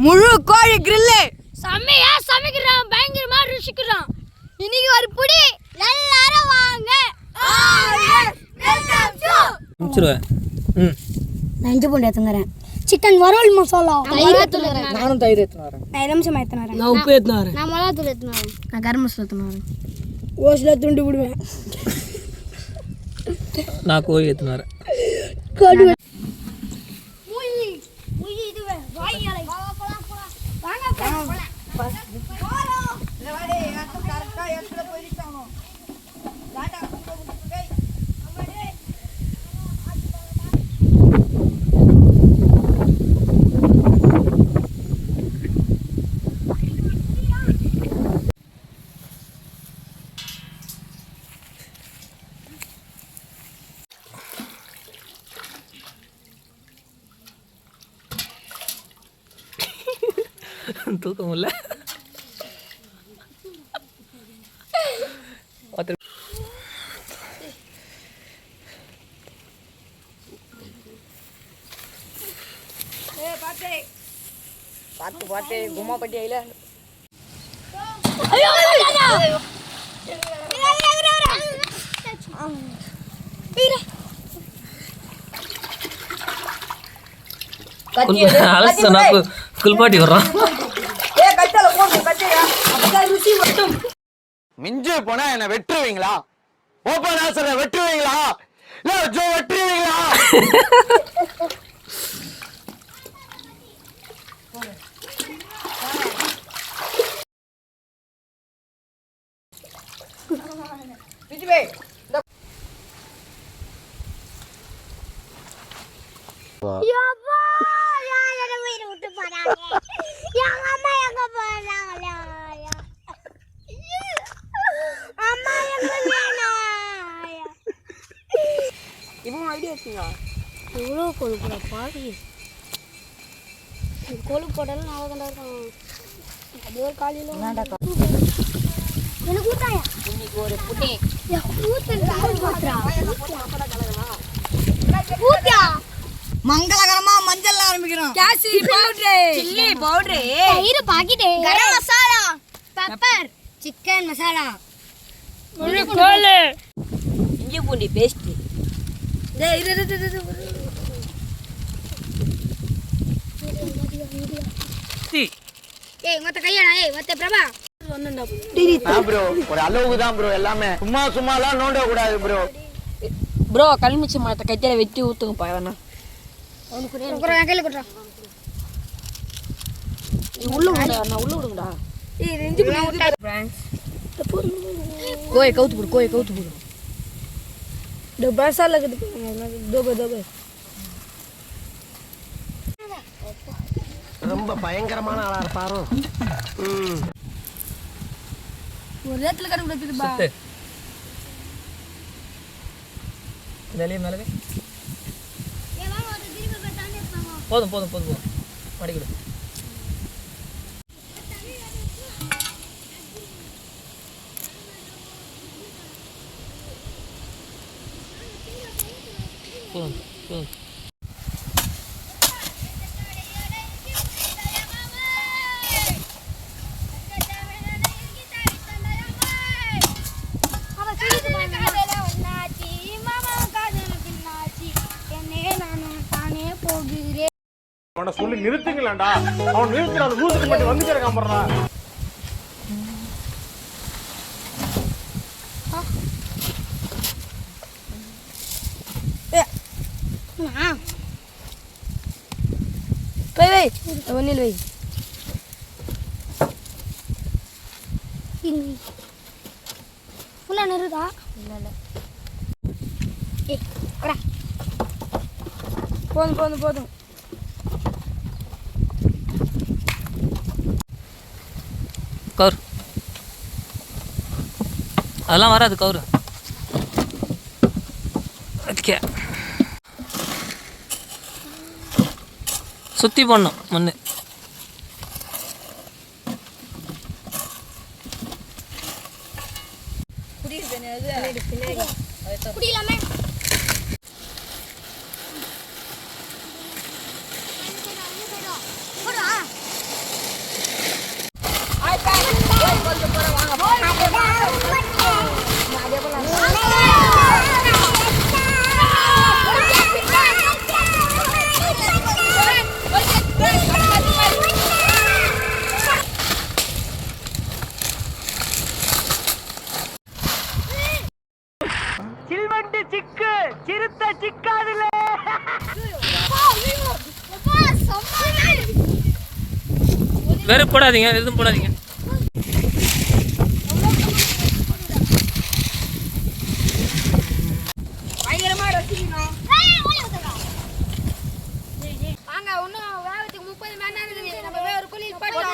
முழு கோழி கிரில்லு செம்மையா சமைக்கிறான், பயங்கரமா ருசிக்கிறான். இன்னைக்கு ஒரு புடி எல்லாரும் வாங்க. நஞ்சு பூண்டு எடுத்துக்கிறேன். சிக்கன் வறுவல் மசாலா. நானும் தயிர் எடுத்துன்னு வரேன். நான் எலுமிச்சம் எடுத்துன்னு வரேன். நான் உப்பு எடுத்துன்னு வரேன். நான் மிளகாத்தூள் எடுத்துன்னு வரேன். நான் கரம் மசாலா எடுத்துன்னு வரேன். ஓசில் துண்டு விடுவேன். நான் கோழி எடுத்துன்னு வரேன். தூக்க முடியல. பார்த்து பார்த்து கும்மா பட்டி ஆயில. குல்பாட்டி வர்றான். மிஞ்சு போனா என்ன வெட்டுவீங்களா? ஓப்பன் ஆசரை வெட்டுவீங்களா? இல்ல ஜோ வெட்டுவீங்களா? எவ்வளோ கொழுப்புடா பாடி. கொழுப்பு போட்டாலும் நல்லா கண்டா இருக்கும். அது ஒரு காலையில் எனக்கு ஊத்தாயா இன்னைக்கு ஒரு புட்டி ஊத்தியா மங்களகரமா மஞ்சள் ஆரம்பிக்கிறோம். கேசரி பவுடர், சில்லி பவுடர், தயிர் packet, garam masala, pepper, chicken masala, முழு கோழி, இஞ்சி பூண்டி பேஸ்ட். டேய் ஏய் மொத்த கையாடா. ஏய் மொத்த பிரபா ப்ரோ ஒரு அளவுக்கு தான் ப்ரோ. எல்லாமே சும்மா சும்மாலாம் நோண்ட கூடாது ப்ரோ. ப்ரோ கல்மிச்சி மரத்தை கைத்தில வெட்டி ஊத்துங்கப்பா. வேணா கையில கொடுறா. உள்ள விடுடா, நான் உள்ள விடுங்கடா. ஏய் ரெஞ்சு போடு ஃப்ரெண்ட்ஸ். கோயை கவுத்து போடு, கோயை கவுத்து போடு. दो पैसा लगे दो ரொம்ப பயங்கரமான ஆளா இருப்பாரோ. ஒரு இடத்துல கட்டு கொடுத்துட்டு பா. இதலே மேலவே ஏ வா ஒரு திருப்பி போய் தாண்டி போங்க. போதும் போதும் போதும் மடிக்குடு. போதும். அவனை சொல்லி நிறுத்துங்களேன்டா. அவன் நிறுத்துற அந்த லூசுக்கு மட்டும் வந்துட்டே இருக்கான் பாருடா. வை ஒன்னில் வை. ஃபுல்லா நெருதா இல்ல ஏய் கடா போதும். கவுர் அதெல்லாம் வராது. கவுரு ஓகே. சுற்றி போடணும் மண். குடிலாமே போடா வெறும் போடாதீங்க, எதுவும் போடாதீங்க. பயங்கரமா ரசிக்கணும். வாங்க இன்னும் வேகத்துக்கு 30 மணி நேரம் இருக்குது. நம்ம வேற ஒரு குழி போடலாம்.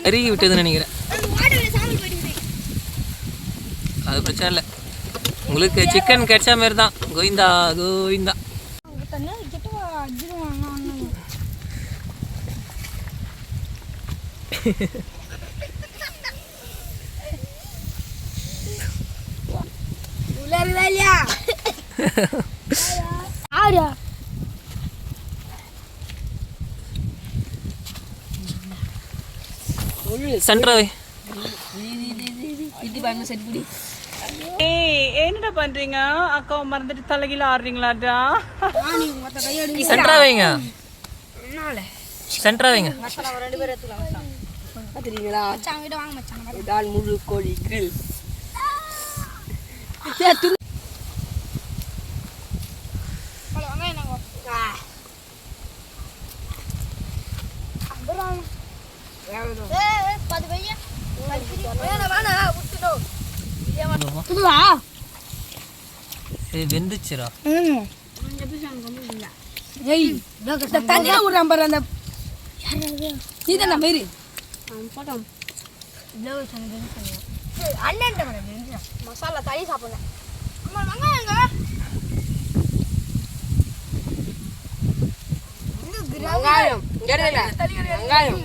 அருகி விட்டதுன்னு நினைக்கிறேன். அது பிரச்சனை இல்லை. உங்களுக்கு சிக்கன் கிடைச்ச மாதிரி தான். கோவிந்தா கோவிந்தா. ஆரியா சென்ட்ராவே என்னடா பண்றீங்க? அக்காவை மறந்துட்டு தலைகீழ ஆடுறீங்களாடா? சென்ட்ரா வைங்க, சென்ட்ரா வைங்க. பாத்துறீங்களா? மச்சான் கிட்ட வாங்க மச்சான். ஒரு நாள் முழு கோழி கிரில். வாங்க என்னங்க. அப்புறம் பது பைய வெந்துச்சுரா. தண்ணியில விடுறான் பாரு அந்த நீதான மாரி அண்ணன் மசாலா தனி சாப்பிடுங்க. அம்மா வெங்காயங்க வெங்காயம் வெங்காயம்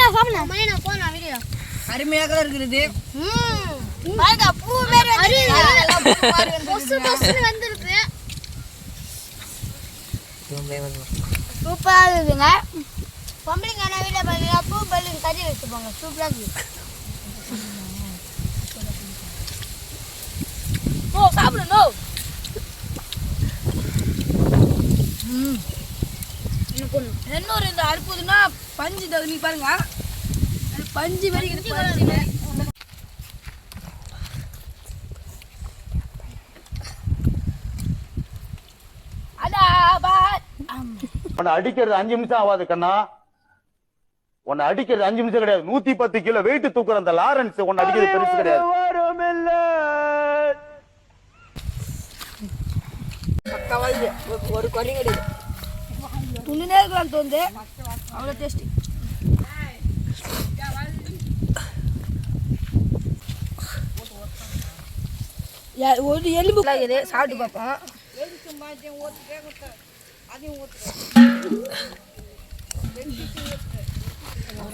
நான் சாப்பிடலாம். மணி நான் போனா வீடியோ அருமையாக இருக்கிறது. பாருங்க பூ வேற பொசு பொசுன்னு வந்திருக்கு. சூப்பரா இருக்குங்க. பொம்பளைங்க என்ன வீடியோ பாருங்க. பூ பல்லுக்கு கறி வச்சுப்பாங்க. சூப்பரா இருக்கு. ஓ சாப்பிடணும். இன்னொரு இந்த அடுப்புதுன்னா பஞ்சு தகுதி பாருங்க. பஞ்சு வரைக்கும் உன்னை அடிக்கிறது 5 நிமிஷம் ஆகாது கண்ணா. உன்னை அடிக்கிறது 5 நிமிஷம் கிடையாது. 110 கிலோ வெயிட் தூக்குற அந்த லாரன்ஸ் உன்னை அடிக்கிறது பெருசு கிடையாது. ஒரு குறை கிடையாது. துணினே இருக்கலாம் தோந்து அவ்வளோ டேஸ்டி. ஒரு எலும்பு சாப்பிட்டு பார்ப்போம்.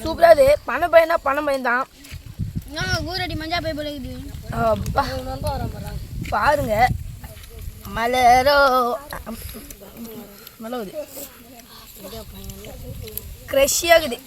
சூப்பரா இது. பணம் பையனா பணம் பையன் தான். ஊரடி மஞ்சா போய் போலக்குது. பாருங்க மலரோ மலவுது கிரஷியாகுது.